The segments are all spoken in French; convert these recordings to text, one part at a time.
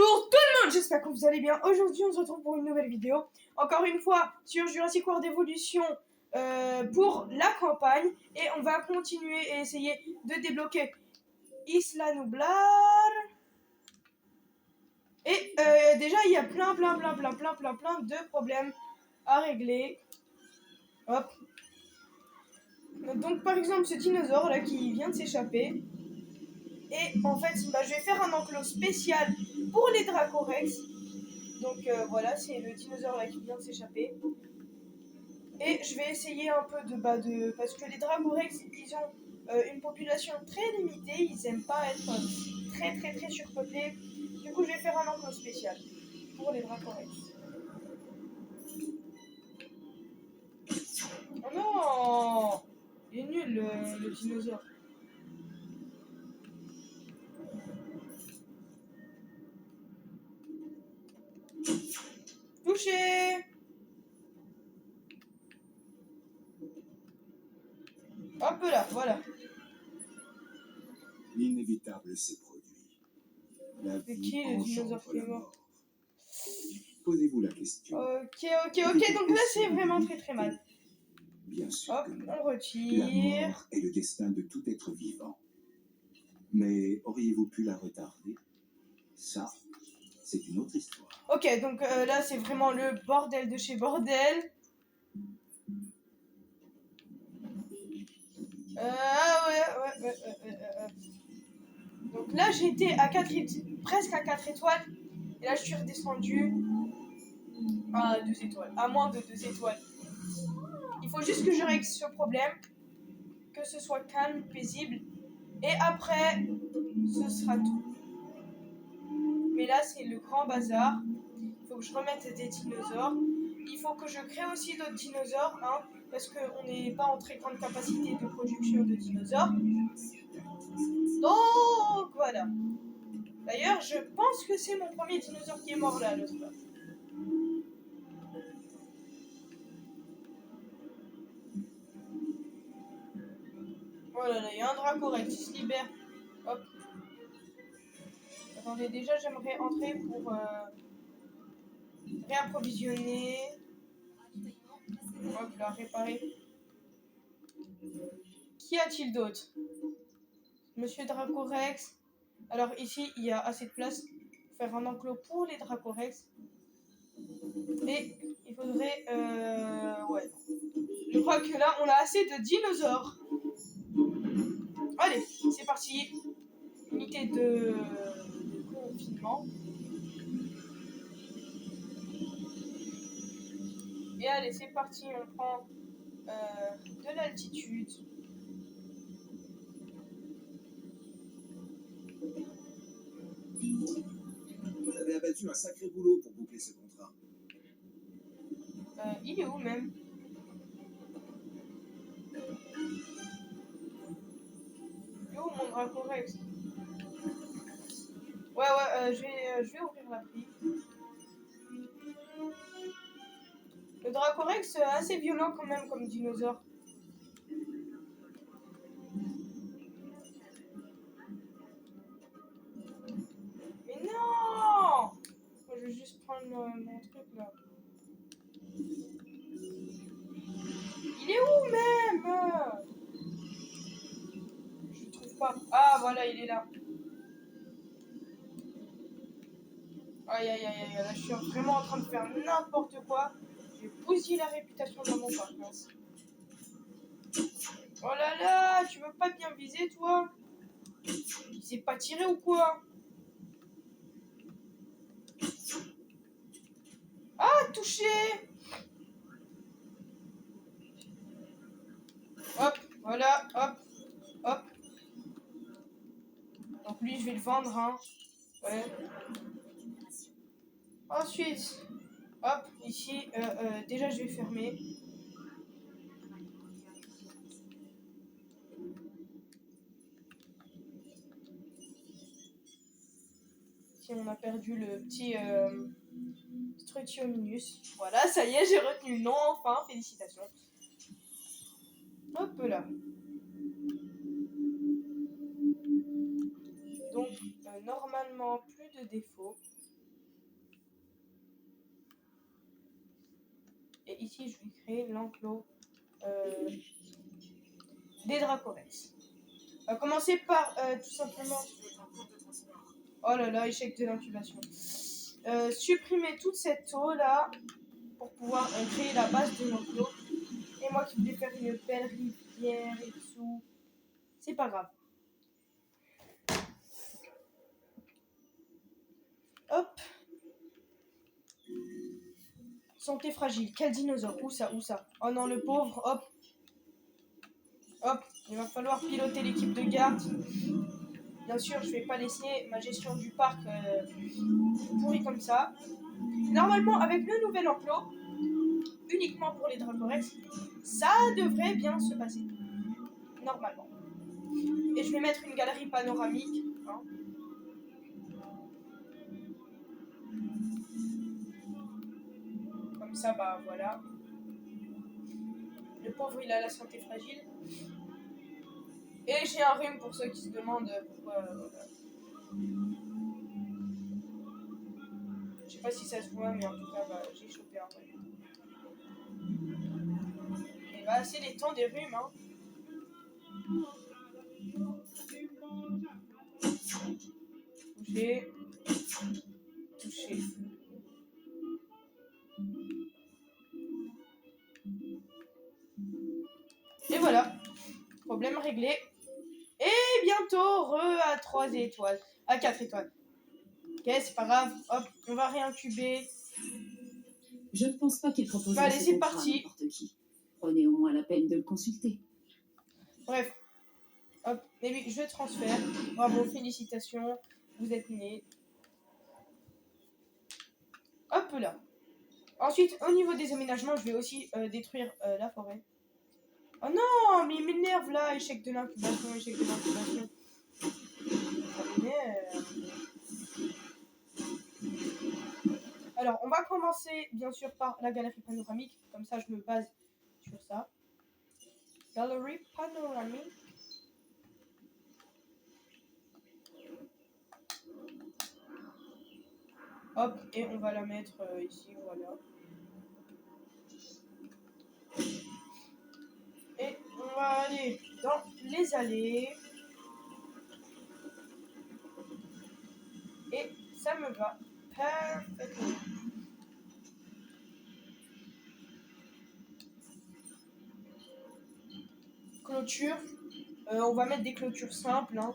Bonjour tout le monde, j'espère que vous allez bien. Aujourd'hui on se retrouve pour une nouvelle vidéo. Encore une fois sur Jurassic World Evolution pour la campagne. Et on va continuer et essayer de débloquer Isla Nublar. Et déjà il y a plein de problèmes à régler. Hop. Donc par exemple ce dinosaure là qui vient de s'échapper. Et en fait je vais faire un enclos spécial pour les Dracorex. Donc voilà, c'est le dinosaure là qui vient de s'échapper. Et je vais essayer un peu parce que les Dracorex, ils ont une population très limitée, ils aiment pas être très surpeuplés. Du coup, je vais faire un enclos spécial pour les Dracorex. Oh non! Il est nul le dinosaure. Touché! Hop là, voilà. L'inévitable s'est produit. La C'est vie qui le dinosaure engendre qui est la mort? mort. Posez-vous la question. Ok, donc là c'est vraiment très mal. Bien sûr Hop, que non. on La retire. mort est le destin de tout être vivant. Mais auriez-vous pu la retarder? Ça, c'est une autre histoire. Ok, donc là c'est vraiment le bordel de chez bordel. Ouais. Donc là j'étais à presque à 4 étoiles. Et là je suis redescendu à 2 étoiles. À moins de 2 étoiles. Il faut juste que je règle ce problème. Que ce soit calme, paisible. Et après, ce sera tout. Mais là c'est le grand bazar. Il faut que je remette des dinosaures. Il faut que je crée aussi d'autres dinosaures, hein, parce qu'on n'est pas en très grande capacité de production de dinosaures. Donc voilà. D'ailleurs, je pense que c'est mon premier dinosaure qui est mort là, l'autre. Oh là là, il y a un Dracorex qui se libère. Hop. Attendez, déjà j'aimerais entrer pour réapprovisionner. Hop là, réparer. Qu'y a-t-il d'autre? Monsieur Dracorex. Alors ici, il y a assez de place pour faire un enclos pour les Dracorex. Et il faudrait... ouais. Je crois que là, on a assez de dinosaures. Allez, c'est parti. Unité de confinement. Et allez, c'est parti. On prend de l'altitude. Vous avez abattu un sacré boulot pour boucler ce contrat. Il est où même? Il est où mon Dracorex? Ouais, je vais ouvrir l'appli. Le Dracorex, assez violent quand même comme dinosaure. Mais non! Moi, je vais juste prendre mon truc là. Il est où même? Je trouve pas. Ah voilà, il est là. Aïe, là je suis vraiment en train de faire n'importe quoi. J'ai bousillé la réputation de mon parc. Oh là là, tu veux pas bien viser toi? Il s'est pas tiré ou quoi? Ah, touché! Hop, voilà, hop. Donc lui, je vais le vendre, hein. Ouais. Ensuite, hop, ici, déjà je vais fermer. Si on a perdu le petit Strutiominus. Voilà, ça y est, j'ai retenu le nom, enfin, félicitations. Hop là. Donc, normalement, plus de défauts. ici, je vais créer l'enclos des Dracorex. On va commencer par tout simplement... Oh là là, échec de l'incubation. Supprimer toute cette eau là pour pouvoir créer la base de l'enclos. Et moi qui voulais faire une belle rivière et tout. C'est pas grave. Hop. Santé fragile. Quel dinosaure? Où ça? Où ça? Oh non, le pauvre. Hop. Hop. Il va falloir piloter l'équipe de garde. Bien sûr, je vais pas laisser ma gestion du parc pourrie comme ça. Normalement, avec le nouvel enclos, uniquement pour les Dracorex, ça devrait bien se passer. Normalement. Et je vais mettre une galerie panoramique. Hein. Comme ça, bah voilà. Le pauvre, il a la santé fragile. Et j'ai un rhume pour ceux qui se demandent pourquoi. Voilà. Je sais pas si ça se voit, mais en tout cas, bah, j'ai chopé un rhume. Et bah, c'est les temps des rhumes, hein. Touché. Touché. Et voilà. Problème réglé. Et bientôt, à 3 étoiles. À 4 étoiles. Ok, c'est pas grave. Hop, on va réincuber. Je ne pense pas qu'il propose Allez, c'est parti. n'importe qui. Prenez au moins la peine de le consulter. Bref. Hop, et oui, je transfère. Bravo, félicitations. Vous êtes nés. Hop là. Ensuite, au niveau des aménagements, je vais aussi détruire la forêt. Oh non, mais il m'énerve là. Échec de l'incubation, échec de l'incubation. Ça m'énerve. Alors, on va commencer bien sûr par la galerie panoramique. Comme ça, je me base sur ça. Galerie panoramique. Hop, et on va la mettre ici, voilà. Et on va aller dans les allées. Et ça me va parfaitement. Clôture. On va mettre des clôtures simples. Hein.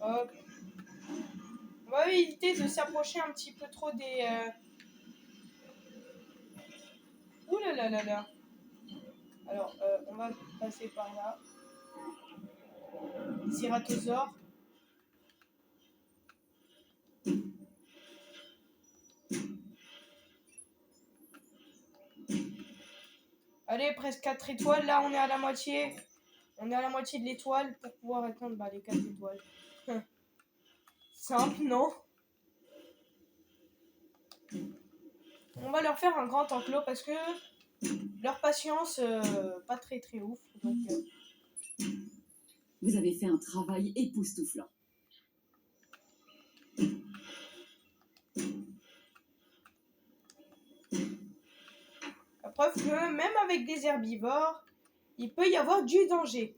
Hop. On va éviter de s'approcher un petit peu trop des... Ouh là là là là. Alors, on va passer par là. Les Ceratosaures. Allez, presque 4 étoiles. Là, on est à la moitié. On est à la moitié de l'étoile pour pouvoir atteindre les 4 étoiles. Simple, non? On va leur faire un grand enclos parce que leur patience, pas très très ouf. Donc, Vous avez fait un travail époustouflant. la preuve que même avec des herbivores, il peut y avoir du danger.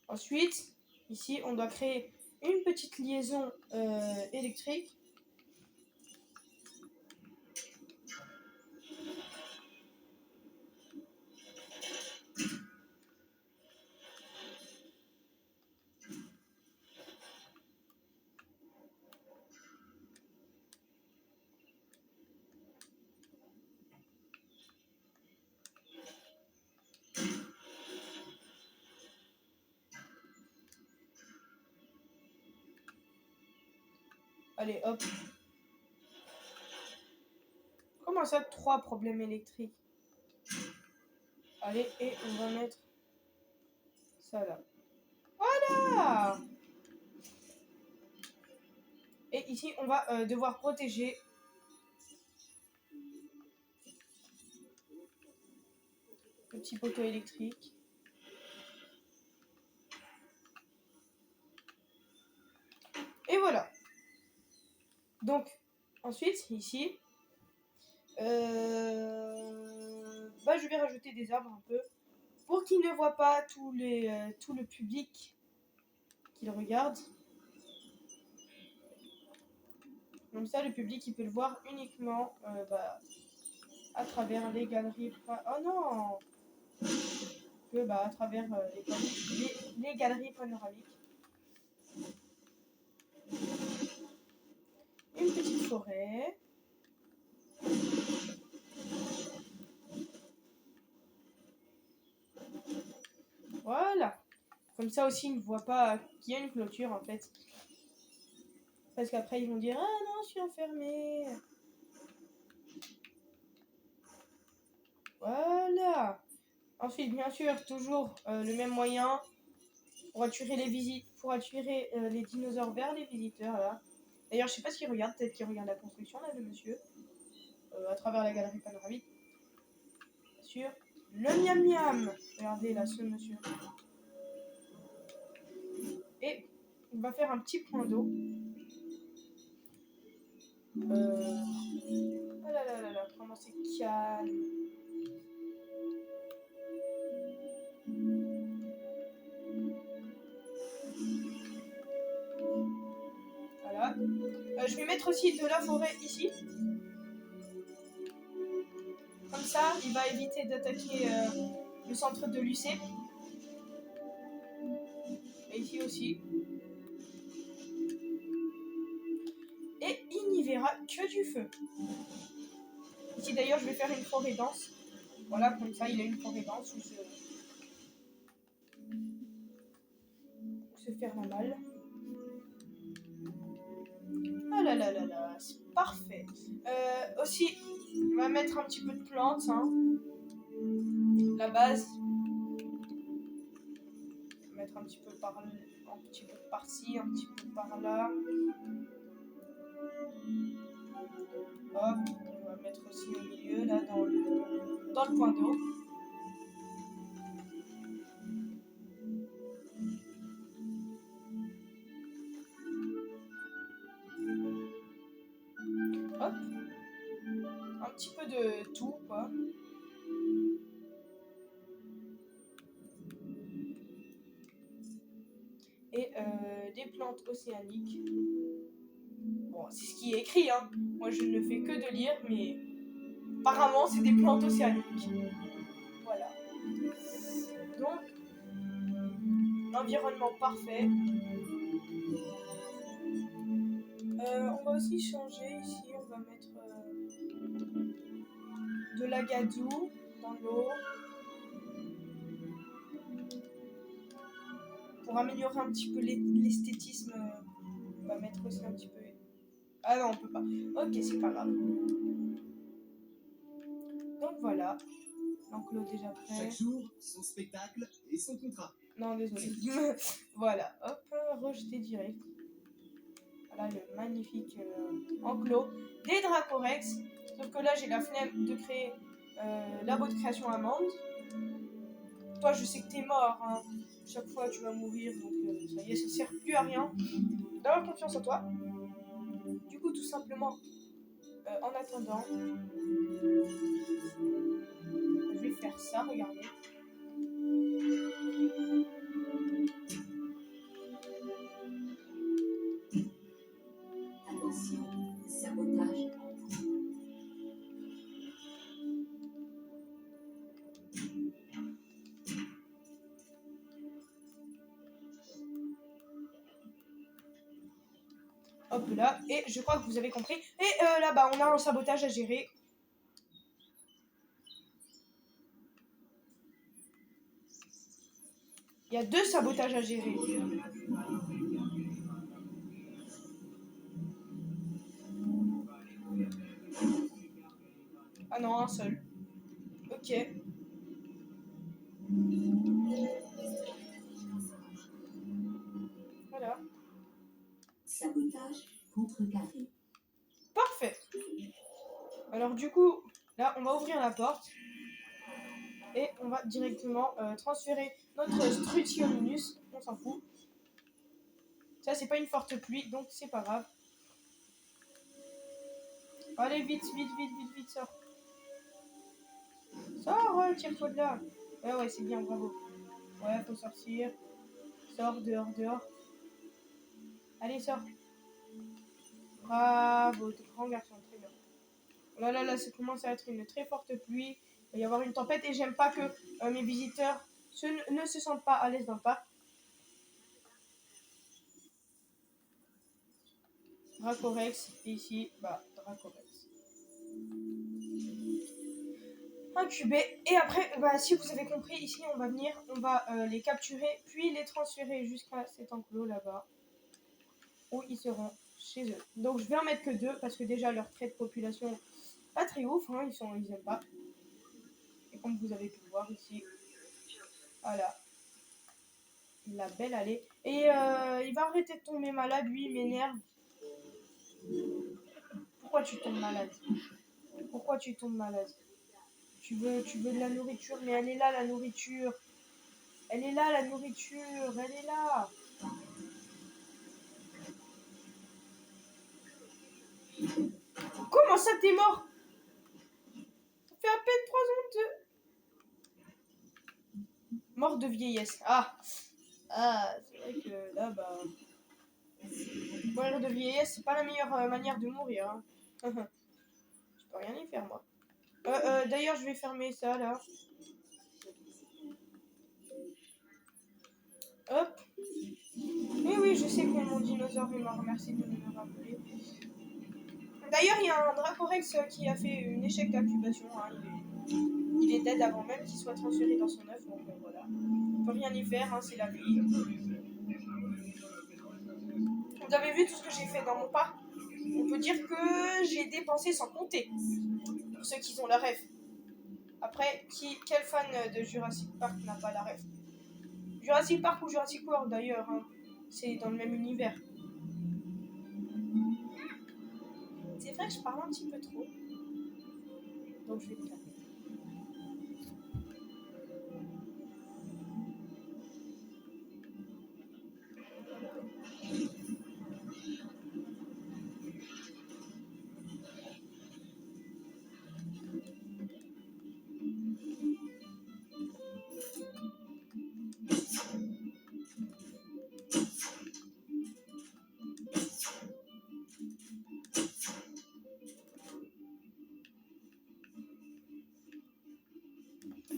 Ensuite, ici, on doit créer une petite liaison électrique. Allez, hop. Comment ça, 3 problèmes électriques? Allez, et on va mettre ça là. Voilà! Et ici, on va devoir protéger. Le petit poteau électrique. Et voilà. Donc, ensuite, ici, je vais rajouter des arbres un peu pour qu'ils ne voient pas tout le public qui le regarde. Comme ça, le public il peut le voir uniquement à travers les galeries. Oh non, que à travers les galeries panoramiques. Une petite forêt. Voilà. Comme ça aussi, ils ne voient pas qu'il y a une clôture en fait. Parce qu'après, ils vont dire ah non, je suis enfermé. Voilà. Ensuite, bien sûr, toujours le même moyen pour attirer les dinosaures vers les visiteurs là. D'ailleurs, je sais pas ce qu'il regarde, peut-être qu'il regarde la construction là, le monsieur, à travers la galerie panoramique. Bien sûr, le miam miam. Regardez là, ce monsieur. Et on va faire un petit point d'eau. Oh là là là là, comment c'est calme. Voilà. Je vais mettre aussi de la forêt ici. Comme ça, il va éviter d'attaquer le centre de l'UC. Et ici aussi. Et il n'y verra que du feu. Ici d'ailleurs, je vais faire une forêt dense. Voilà, comme ça, il a une forêt dense où se faire la malle. Oh là là là là, c'est parfait. Aussi, on va mettre un petit peu de plantes. Hein. La base. On va mettre un petit peu par-ci, un petit peu par-là. Hop, on va mettre aussi au milieu, là, dans le point d'eau. Hop. Un petit peu de tout, quoi. Et des plantes océaniques. Bon, c'est ce qui est écrit, hein. Moi, je ne fais que de lire, mais apparemment, c'est des plantes océaniques. Voilà. Donc, l'environnement parfait. On va aussi changer ici. On va mettre de l'agadou dans l'eau. Pour améliorer un petit peu l'esthétisme, on va mettre aussi un petit peu... Ah non, on peut pas. Ok, c'est pas grave. Donc voilà. L'enclos déjà prêt. Chaque jour, son spectacle et son contrat. Non, désolé. Voilà, hop, rejeté direct. Voilà le magnifique enclos des Dracorex. Sauf que là, j'ai la flemme de créer labo de création amande. Toi, je sais que t'es mort. Hein. Chaque fois, tu vas mourir. Donc, ça y est, ça sert plus à rien. D'avoir confiance en toi. Du coup, tout simplement, en attendant, je vais faire ça, regardez. Attention, sabotage. Hop là, et je crois que vous avez compris. Et là-bas, on a un sabotage à gérer. Il y a 2 sabotages à gérer. Ah non, un seul. Ok. Voilà. Sabotage contrecarré. Parfait. Alors du coup, là, on va ouvrir la porte. Et on va directement transférer notre Strutiominus. On s'en fout. Ça, c'est pas une forte pluie, donc c'est pas grave. Allez, vite, vite, vite, vite, vite, sors. Sors, tire-toi de là. Ouais, c'est bien, bravo. Ouais, faut sortir. Sors, dehors, dehors. Allez, sors. Bravo, t'es grand garçon, très bien. Là, ça commence à être une très forte pluie. Il va y avoir une tempête et j'aime pas que mes visiteurs ne se sentent pas à l'aise dans le parc. Dracorex, et ici, Dracorex. Incubé. Et après, si vous avez compris, ici, on va venir, on va les capturer, puis les transférer jusqu'à cet enclos là-bas, où ils seront chez eux. Donc, je vais en mettre que 2, parce que déjà, leur trait de population, pas très ouf, hein, ils aiment pas. Et comme vous avez pu le voir ici, voilà. La belle allée. Et il va arrêter de tomber malade, lui, il m'énerve. Pourquoi tu tombes malade? Pourquoi tu tombes malade? Tu veux de la nourriture, mais elle est là, la nourriture. Elle est là, la nourriture. Elle est là. Comment ça, t'es mort? Ça fait à peine 3 secondes. Mort de vieillesse. Ah, c'est vrai que là, mourir de vieillesse, c'est pas la meilleure manière de mourir. Hein. Je peux rien y faire, moi. D'ailleurs, je vais fermer ça, là. Hop. Oui, je sais que mon dinosaure est mort. Merci de me le rappeler. D'ailleurs, il y a un Dracorex qui a fait un échec d'incubation. Hein. Il est dead avant même qu'il soit transféré dans son œuf. Donc voilà. On peut rien y faire, hein, c'est la vie. Vous avez vu tout ce que j'ai fait dans mon parc? On peut dire que j'ai dépensé sans compter. Pour ceux qui ont la ref. Après, quel fan de Jurassic Park n'a pas la ref? Jurassic Park ou Jurassic World d'ailleurs, hein, c'est dans le même univers. C'est vrai que je parle un petit peu trop. Donc je vais le calmer.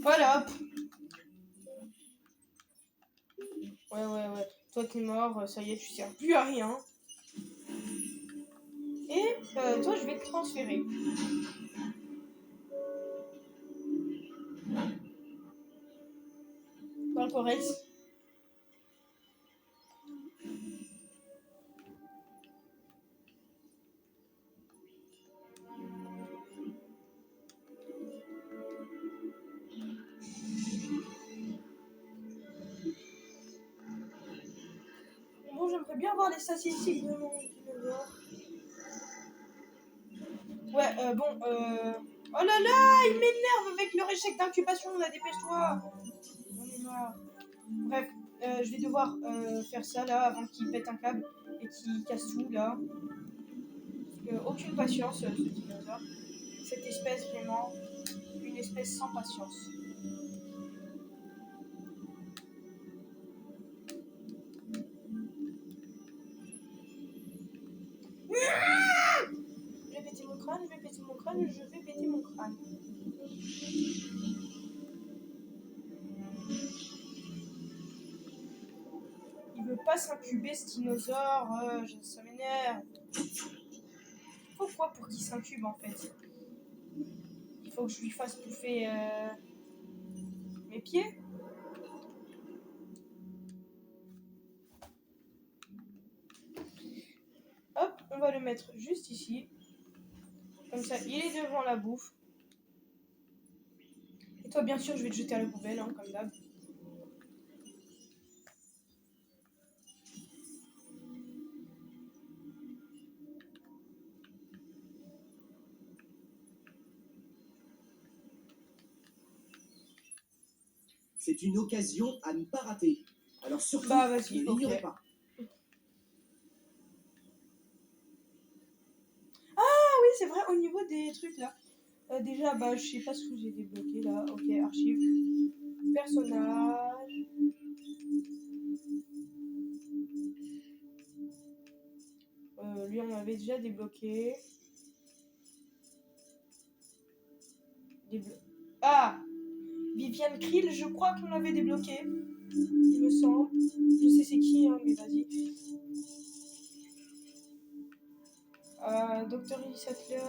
Voilà, hop. Ouais. Toi, t'es mort, ça y est, tu sers plus à rien. Et toi, je vais te transférer. Dans le Corex. Bon, j'aimerais bien voir les statistiques de mon dinosaure. Ouais, Oh là là, il m'énerve avec leur échec d'incubation, là, dépêche-toi. J'en ai marre. Bref, je vais devoir faire ça, là, avant qu'il pète un câble et qu'il casse tout, là. Aucune patience, ce dinosaure. Cette espèce, vraiment, une espèce sans patience. Je vais péter mon crâne, je vais péter mon crâne, je vais péter mon crâne. Il veut pas s'incuber, ce dinosaure, ça m'énerve. Pourquoi pour qu'il s'incube, en fait? Il faut que je lui fasse bouffer mes pieds. Hop, on va le mettre juste ici. Comme ça, il est devant la bouffe. Et toi, bien sûr, je vais te jeter à la poubelle, hein, comme d'hab. C'est une occasion à ne pas rater. Alors surtout, Bah, vas-y, ne l'ignorez ok. pas. Oui, c'est vrai, au niveau des trucs là. Déjà, bah, je sais pas ce que j'ai débloqué là. Ok, archive. Personnage. Lui, on avait déjà débloqué. Ah! Viviane Krill, je crois qu'on l'avait débloqué. Il me semble. Je sais c'est qui, hein, mais vas-y. Dr. Ellie Sattler.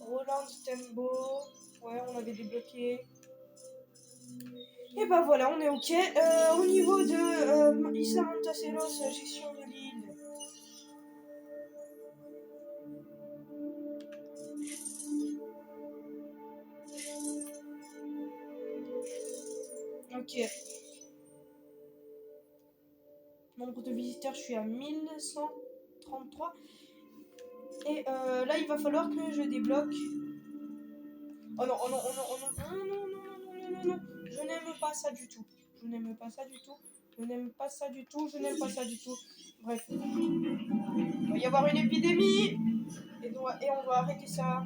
Roland Stembo. Ouais, on l'avait débloqué. Et bah voilà, on est ok. Au niveau de Isla Montacelos, gestion de l'île. Ok. Nombre de visiteurs, je suis à 1133. Et là, il va falloir que je débloque. Oh non, oh non, oh non, oh non, oh non, non, non, non, non, non, non. Je n'aime pas ça du tout. Je n'aime pas ça du tout. Je n'aime pas ça du tout. Je n'aime pas ça du tout. Bref. Il va y avoir une épidémie. Et on doit arrêter ça.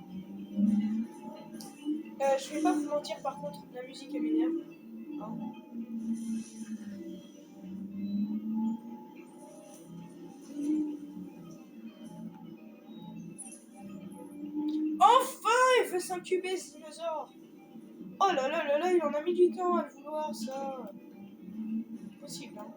Je vais pas vous mentir, par contre, la musique elle m'énerve. Hein. Enfin, il fait s'incuber ce dinosaure. Oh là là là là, il en a mis du temps à le vouloir, ça. Possible, hein.